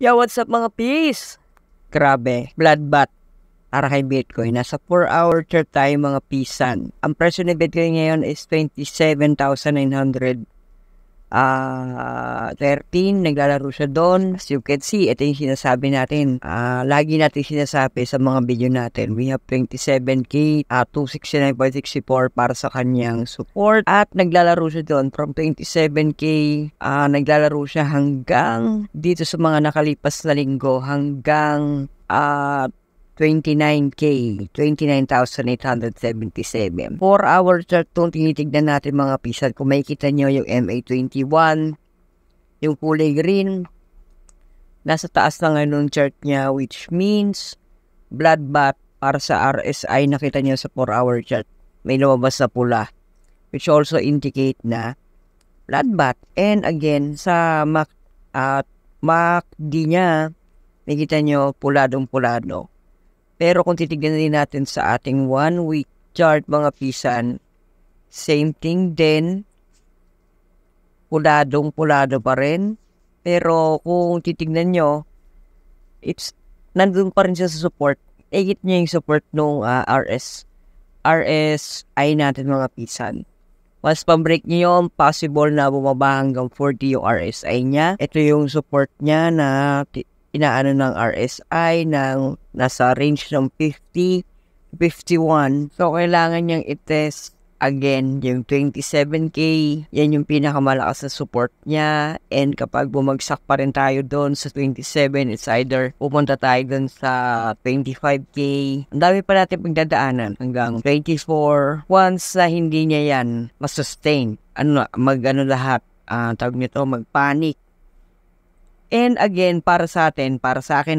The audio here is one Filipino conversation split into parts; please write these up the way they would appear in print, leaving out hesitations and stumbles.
Yo, what's up mga peace? Grabe, bloodbath para kay Bitcoin. Nasa 4-hour chart tayo mga pisan. Ang presyo ni Bitcoin ngayon is 27,913. Naglalaro siya doon. As you can see, ito yung sinasabi natin. Lagi natin sinasabi sa mga video natin. We have 27K, 269.64 para sa kanyang support. At naglalaro siya doon from 27K. Naglalaro siya hanggang dito sa mga nakalipas na linggo hanggang 29K, 29,877. 4-hour chart itong tinitignan natin mga pisan. Kung makikita nyo yung MA21, yung kulay green, nasa taas na ngayon chart niya, which means bloodbath para sa RSI. Nakita nyo sa 4-hour chart, may lumabas na pula, which also indicate na bloodbath. And again, sa MACD niya, nakita nyo puladong-pulado. Pero kung titignan din natin sa ating 1-week chart mga pisan, same thing din, puladong-pulado pa rin. Pero kung titignan nyo, nandun pa rin siya sa support. Higit niya yung support nung RSI natin mga pisan. Once pa-break niyo yun, possible na bumaba hanggang 40 yung RSI niya. Ito yung support niya na inaano ng RSI ng nasa range ng 50, 51. So, kailangan niyang i-test again yung 27K. Yan yung pinakamalakas na support niya. And kapag bumagsak pa rin tayo doon sa 27, it's either pupunta tayo doon sa 25K. Ang dami pa natin pagdadaanan hanggang 24. Once na hindi niya yan masustain, lahat, tawag nito, magpanic. And again, para sa akin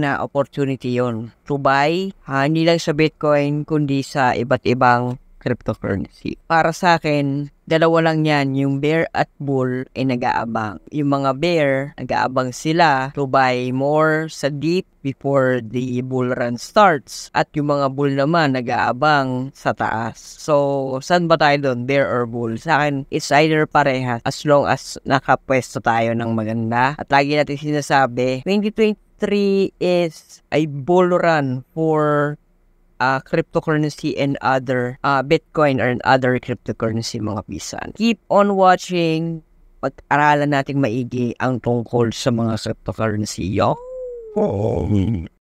na opportunity yon to buy, hindi lang sa Bitcoin, kundi sa iba't ibang cryptocurrency. Para sa akin, dalawa lang yan, yung bear at bull ay nag-aabang. Yung mga bear, nag-aabang sila to buy more sa deep before the bull run starts. At yung mga bull naman, nag-aabang sa taas. So, saan ba tayo doon? Bear or bull? Sa akin, it's either parehas as long as nakapwesto tayo ng maganda. At lagi natin sinasabi, 2023 is a bull run for cryptocurrency and other Bitcoin or other cryptocurrency mga pisan. Keep on watching. Pag-aralan nating maigi ang tungkol sa mga cryptocurrency. Yo!